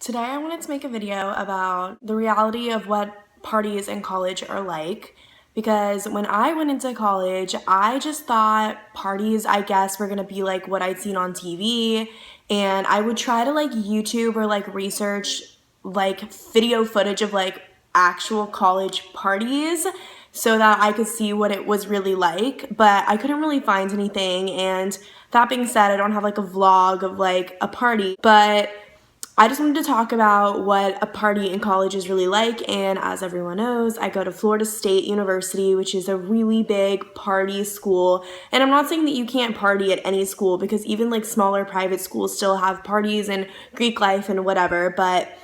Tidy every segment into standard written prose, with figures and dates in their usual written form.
Today I wanted to make a video about the reality of what parties in college are like, because when I went into college, I just thought parties, I guess, were gonna be like what I'd seen on TV, and I would try to like YouTube or like research like video footage of like actual college parties so that I could see what it was really like, but I couldn't really find anything. And that being said, I don't have like a vlog of like a party, but I just wanted to talk about what a party in college is really like. And as everyone knows, I go to Florida State University, which is a really big party school. And I'm not saying that you can't party at any school, because even like smaller private schools still have parties and Greek life and whatever. But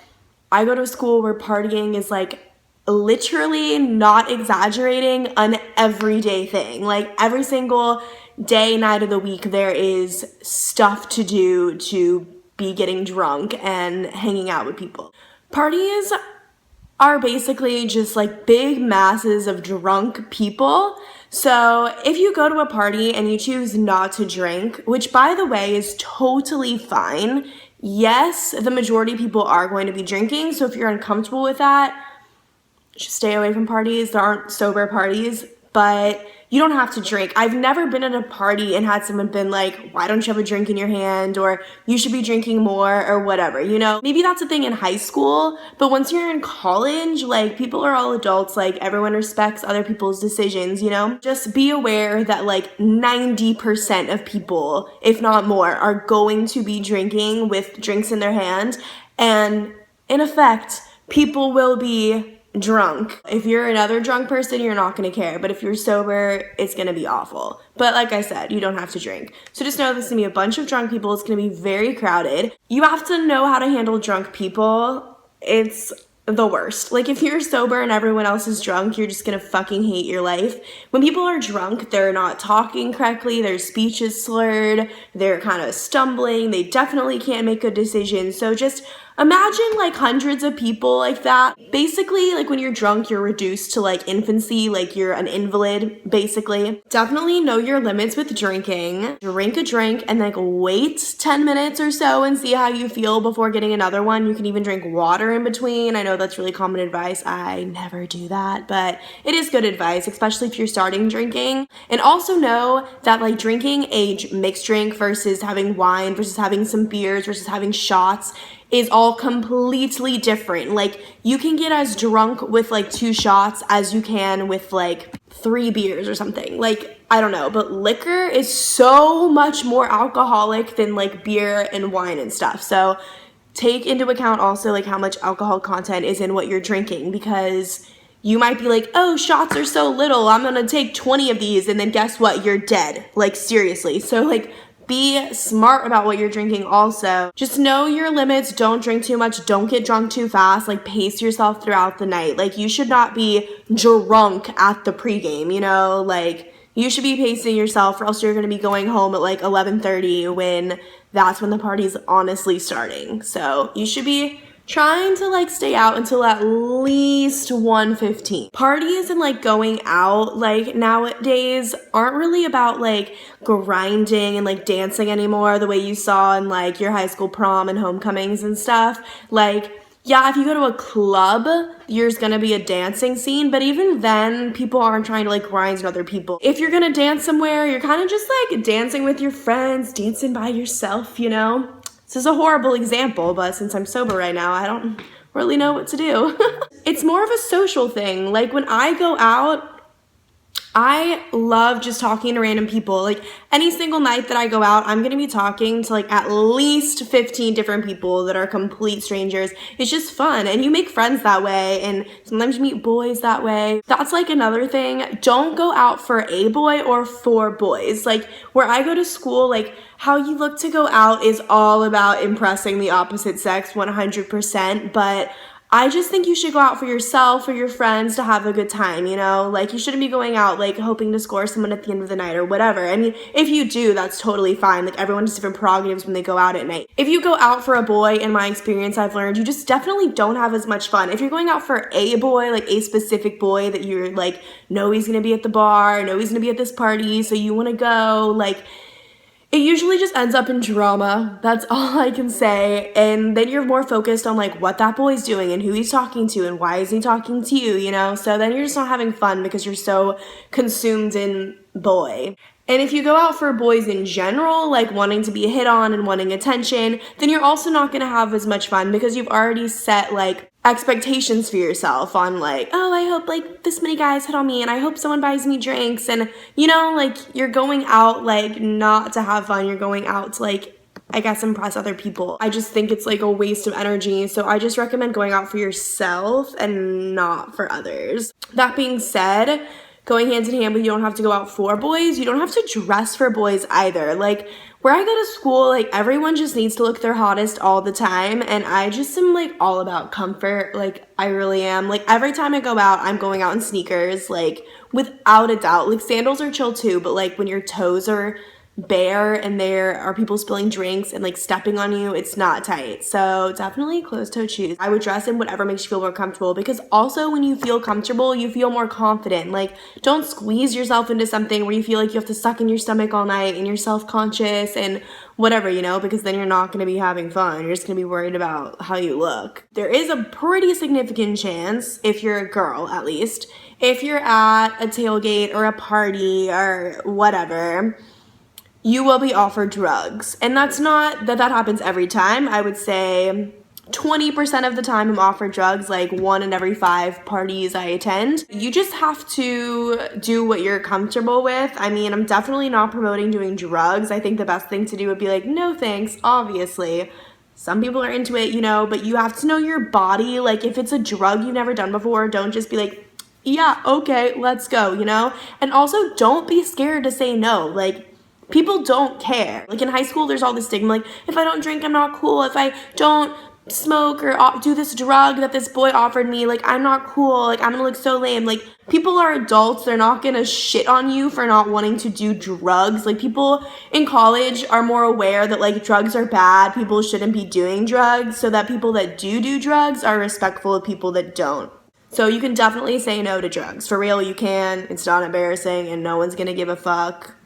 I go to a school where partying is like literally, not exaggerating, an everyday thing. Like every single day, night of the week, there is stuff to do to be getting drunk and hanging out with people. Parties are basically just like big masses of drunk people. So if you go to a party and you choose not to drink, which by the way is totally fine, yes, the majority of people are going to be drinking. So if you're uncomfortable with that, just stay away from parties. There aren't sober parties, but you don't have to drink. I've never been at a party and had someone been like, why don't you have a drink in your hand? Or you should be drinking more or whatever, you know? Maybe that's a thing in high school, but once you're in college, like people are all adults, like everyone respects other people's decisions, you know? Just be aware that like 90% of people, if not more, are going to be drinking with drinks in their hand. And in effect, people will be drunk. If you're another drunk person, you're not going to care. But if you're sober, it's going to be awful. But like I said, you don't have to drink. So just know there's going to be a bunch of drunk people. It's going to be very crowded. You have to know how to handle drunk people. It's the worst. Like if you're sober and everyone else is drunk, you're just going to fucking hate your life. When people are drunk, they're not talking correctly. Their speech is slurred. They're kind of stumbling. They definitely can't make good decisions. So just imagine like hundreds of people like that. Basically, like when you're drunk, you're reduced to like infancy, like you're an invalid, basically. Definitely know your limits with drinking. Drink a drink and like wait 10 minutes or so and see how you feel before getting another one. You can even drink water in between. I know that's really common advice. I never do that, but it is good advice, especially if you're starting drinking. And also know that like drinking a mixed drink versus having wine versus having some beers versus having shots is all completely different. Like you can get as drunk with like 2 shots as you can with like 3 beers or something. Like I don't know, but liquor is so much more alcoholic than like beer and wine and stuff. So take into account also like how much alcohol content is in what you're drinking, because you might be like, oh, shots are so little, I'm gonna take 20 of these, and then guess what, you're dead. Like seriously. So like be smart about what you're drinking also. Just know your limits. Don't drink too much. Don't get drunk too fast. Like pace yourself throughout the night. Like you should not be drunk at the pregame, you know? Like you should be pacing yourself, or else you're going to be going home at like 11:30 when that's when the party's honestly starting. So you should be trying to like stay out until at least 1:15. Parties and like going out like nowadays aren't really about like grinding and like dancing anymore the way you saw in like your high school prom and homecomings and stuff. Like yeah, if you go to a club, there's gonna be a dancing scene, but even then, people aren't trying to like grind with other people. If you're gonna dance somewhere, you're kind of just like dancing with your friends, dancing by yourself, you know? This is a horrible example, but since I'm sober right now, I don't really know what to do. It's more of a social thing. Like when I go out, I love just talking to random people. Like any single night that I go out, I'm going to be talking to like at least 15 different people that are complete strangers. It's just fun, and you make friends that way, and sometimes you meet boys that way. That's like another thing. Don't go out for a boy or for boys. Like where I go to school, like how you look to go out is all about impressing the opposite sex 100%, but I just think you should go out for yourself or your friends to have a good time, you know? Like, you shouldn't be going out, like, hoping to score someone at the end of the night or whatever. I mean, if you do, that's totally fine. Like, everyone has different prerogatives when they go out at night. If you go out for a boy, in my experience, I've learned, you just definitely don't have as much fun. If you're going out for a boy, like a specific boy that you're, like, know he's gonna be at the bar, know he's gonna be at this party, so you wanna go, like, It usually just ends up in drama. That's all I can say. And then you're more focused on like what that boy's doing and who he's talking to and why is he talking to you, you know? So then you're just not having fun because you're so consumed in boy. And if you go out for boys in general, like wanting to be hit on and wanting attention, then you're also not going to have as much fun because you've already set like expectations for yourself on like, oh, I hope like this many guys hit on me and I hope someone buys me drinks. And you know, like you're going out like not to have fun. You're going out to like, I guess, impress other people. I just think it's like a waste of energy. So I just recommend going out for yourself and not for others. That being said, going hand in hand with you don't have to go out for boys. You don't have to dress for boys either. Like where I go to school, like everyone just needs to look their hottest all the time. And I just am like all about comfort. Like I really am. Like every time I go out, I'm going out in sneakers, like without a doubt. Like sandals are chill too, but like when your toes are bare and there are people spilling drinks and like stepping on you, it's not tight. So definitely closed-toed shoes. I would dress in whatever makes you feel more comfortable because also when you feel comfortable, you feel more confident. Like don't squeeze yourself into something where you feel like you have to suck in your stomach all night and you're self-conscious and whatever, you know, because then you're not going to be having fun. You're just going to be worried about how you look. There is a pretty significant chance, if you're a girl at least, if you're at a tailgate or a party or whatever, you will be offered drugs. And that's not that happens every time. I would say 20% of the time I'm offered drugs, like 1 in every 5 parties I attend. You just have to do what you're comfortable with. I mean, I'm definitely not promoting doing drugs. I think the best thing to do would be like, no thanks, obviously. Some people are into it, you know, but you have to know your body. Like if it's a drug you've never done before, don't just be like, yeah, okay, let's go, you know? And also don't be scared to say no. Like people don't care. Like in high school, there's all this stigma, like if I don't drink, I'm not cool. If I don't smoke or do this drug that this boy offered me, like I'm not cool. Like I'm gonna look so lame. Like people are adults. They're not gonna shit on you for not wanting to do drugs. Like people in college are more aware that like drugs are bad. People shouldn't be doing drugs, so that people that do drugs are respectful of people that don't. So you can definitely say no to drugs. For real, you can. It's not embarrassing and no one's gonna give a fuck.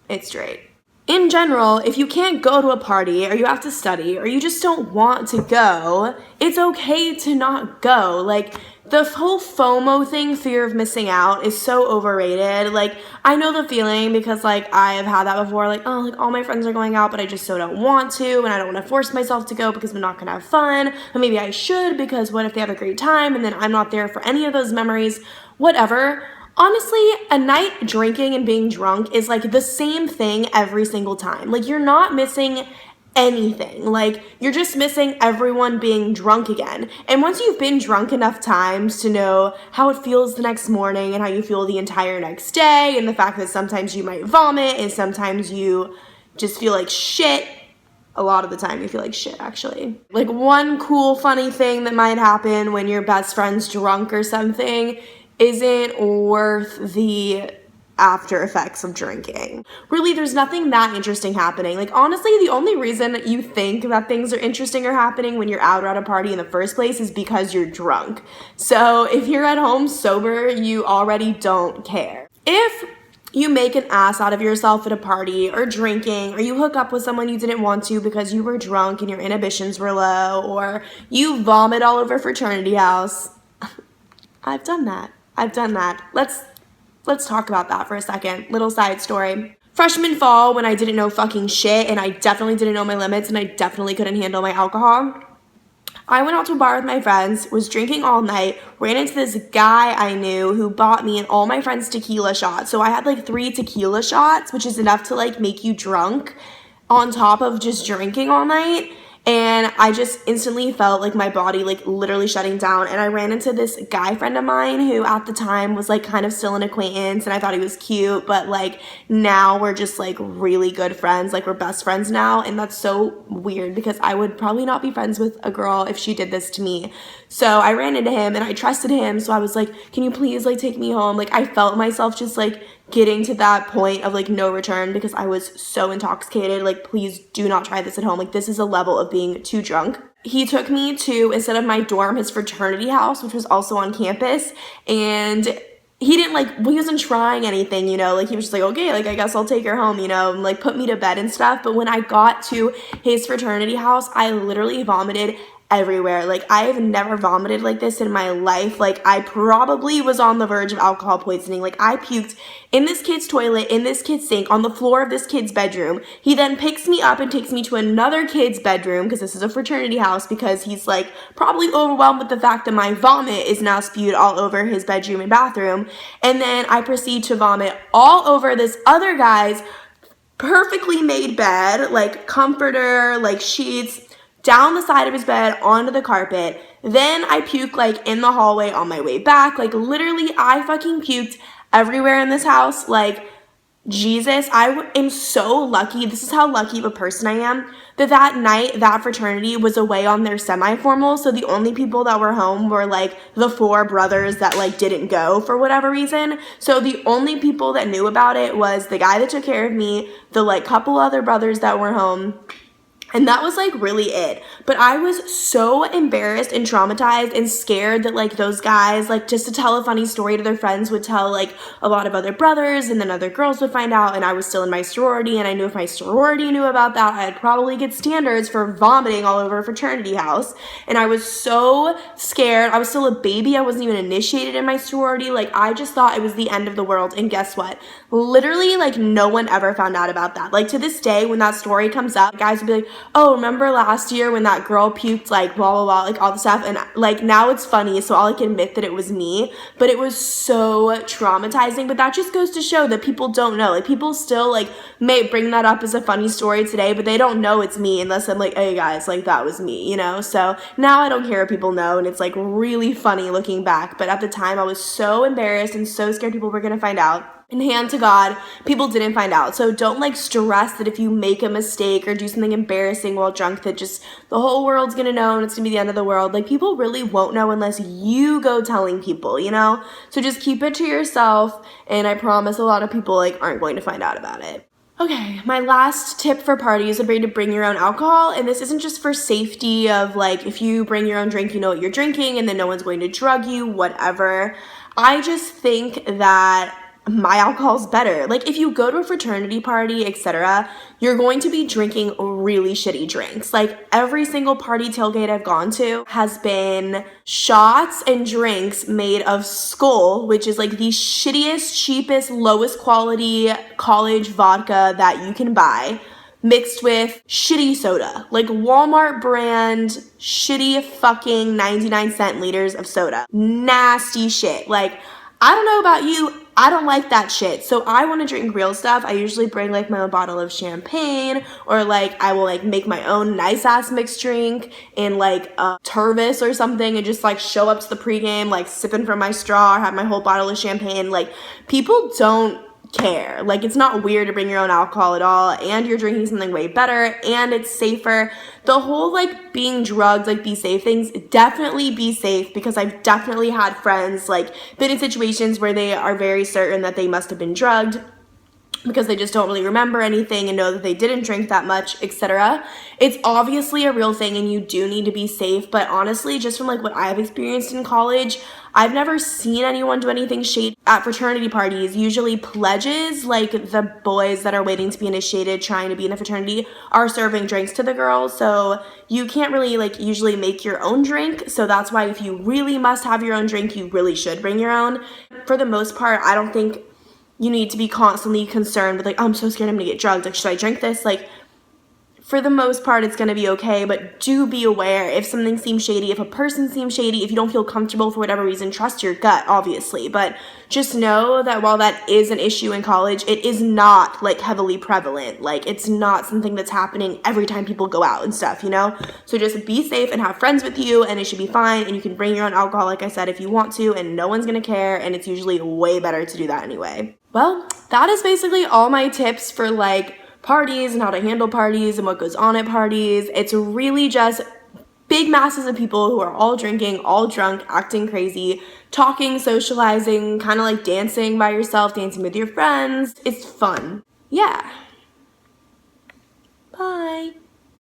It's straight. In general, if you can't go to a party or you have to study or you just don't want to go, it's okay to not go. Like the whole FOMO thing, fear of missing out, is so overrated. Like I know the feeling because like I have had that before. Like, oh, like all my friends are going out, but I just so don't want to, and I don't want to force myself to go because I'm not gonna have fun. But maybe I should because what if they have a great time and then I'm not there for any of those memories? Whatever. Honestly, a night drinking and being drunk is like the same thing every single time. Like you're not missing anything. Like you're just missing everyone being drunk again. And once you've been drunk enough times to know how it feels the next morning and how you feel the entire next day and the fact that sometimes you might vomit and sometimes you just feel like shit. A lot of the time you feel like shit, actually. Like one cool, funny thing that might happen when your best friend's drunk or something isn't worth the after effects of drinking. Really, there's nothing that interesting happening. Like, honestly, the only reason you think that things are interesting or happening when you're out or at a party in the first place is because you're drunk. So if you're at home sober, you already don't care. If you make an ass out of yourself at a party or drinking, or you hook up with someone you didn't want to because you were drunk and your inhibitions were low, or you vomit all over fraternity house, I've done that. Let's talk about that for a second. Little side story. Freshman fall, when I didn't know fucking shit and I definitely didn't know my limits and I definitely couldn't handle my alcohol, I went out to a bar with my friends, was drinking all night, ran into this guy I knew who bought me and all my friends tequila shots. So I had like 3 tequila shots, which is enough to like make you drunk on top of just drinking all night. And I just instantly felt like my body like literally shutting down. And I ran into this guy friend of mine who at the time was like kind of still an acquaintance and I thought he was cute, but like now we're just like really good friends. Like we're best friends now. And that's so weird because I would probably not be friends with a girl if she did this to me. So I ran into him and I trusted him. So I was like, can you please like take me home? Like I felt myself just like getting to that point of like no return because I was so intoxicated. Like, please do not try this at home. Like, this is a level of being too drunk. He took me to, instead of my dorm, his fraternity house, which was also on campus. And he didn't like, he wasn't trying anything, you know, like he was just like, okay, like I guess I'll take her home, you know, and like put me to bed and stuff. But when I got to his fraternity house, I literally vomited everywhere. Like I have never vomited like this in my life. Like I probably was on the verge of alcohol poisoning. Like I puked in this kid's toilet, in this kid's sink, on the floor of this kid's bedroom. He then picks me up and takes me to another kid's bedroom, because this is a fraternity house, because he's like probably overwhelmed with the fact that my vomit is now spewed all over his bedroom and bathroom. And then I proceed to vomit all over this other guy's perfectly made bed, like comforter, like sheets, down the side of his bed, onto the carpet. Then I puke like in the hallway on my way back. Like literally I fucking puked everywhere in this house. Like Jesus, I am so lucky. This is how lucky of a person I am, that night that fraternity was away on their semi-formal. So the only people that were home were like the 4 brothers that like didn't go for whatever reason. So the only people that knew about it was the guy that took care of me, the like couple other brothers that were home, and that was like really it. But I was so embarrassed and traumatized and scared that like those guys, like just to tell a funny story to their friends, would tell like a lot of other brothers, and then other girls would find out. And I was still in my sorority, and I knew if my sorority knew about that, I'd probably get standards for vomiting all over a fraternity house. And I was so scared. I was still a baby. I wasn't even initiated in my sorority. Like I just thought it was the end of the world. And guess what? Literally like no one ever found out about that. Like to this day, when that story comes up, guys would be like, oh, remember last year when that girl puked, like blah blah blah, like all the stuff. And like now it's funny, so I'll like admit that it was me, but it was so traumatizing. But that just goes to show that people don't know. Like people still like may bring that up as a funny story today, but they don't know it's me unless I'm like, hey guys, like that was me, you know? So now I don't care if people know, and it's like really funny looking back. But at the time I was so embarrassed and so scared people were gonna find out. And hand to God, people didn't find out. So don't like stress that if you make a mistake or do something embarrassing while drunk that just the whole world's gonna know and it's gonna be the end of the world. Like people really won't know unless you go telling people, you know? So just keep it to yourself, and I promise a lot of people like aren't going to find out about it. Okay, my last tip for parties would be to bring your own alcohol. And this isn't just for safety of like, if you bring your own drink, you know what you're drinking, and then no one's going to drug you, whatever. I just think that my alcohol's better. Like if you go to a fraternity party, etc., you're going to be drinking really shitty drinks. Like every single party tailgate I've gone to has been shots and drinks made of Skull, which is like the shittiest, cheapest, lowest quality college vodka that you can buy, mixed with shitty soda, like Walmart brand shitty fucking 99-cent liters of soda. Nasty shit. Like I don't know about you, I don't like that shit. So I want to drink real stuff. I usually bring like my own bottle of champagne, or like I will like make my own nice ass mixed drink in like a Tervis or something, and just like show up to the pregame like sipping from my straw, or have my whole bottle of champagne. Like people don't care. Like it's not weird to bring your own alcohol at all, and you're drinking something way better, and it's safer. The whole like being drugged, like be safe things, definitely be safe, because I've definitely had friends like been in situations where they are very certain that they must have been drugged because they just don't really remember anything and know that they didn't drink that much, etc. It's obviously a real thing, and you do need to be safe. But honestly, just from like what I've experienced in college, I've never seen anyone do anything shady at fraternity parties. Usually pledges, like the boys that are waiting to be initiated, trying to be in a fraternity, are serving drinks to the girls. So you can't really like usually make your own drink. So that's why if you really must have your own drink, you really should bring your own. For the most part, I don't think you need to be constantly concerned with like, oh, I'm so scared I'm gonna get drugged. Like, should I drink this? Like, for the most part, it's gonna be okay, but do be aware if something seems shady, if a person seems shady, if you don't feel comfortable for whatever reason, trust your gut, obviously. But just know that while that is an issue in college, it is not like heavily prevalent. Like it's not something that's happening every time people go out and stuff, you know? So just be safe and have friends with you, and it should be fine. And you can bring your own alcohol, like I said, if you want to, and no one's gonna care. And it's usually way better to do that anyway. Well, that is basically all my tips for like parties and how to handle parties and what goes on at parties. It's really just big masses of people who are all drinking, all drunk, acting crazy, talking, socializing, kind of like dancing by yourself, dancing with your friends. It's fun. Yeah. Bye.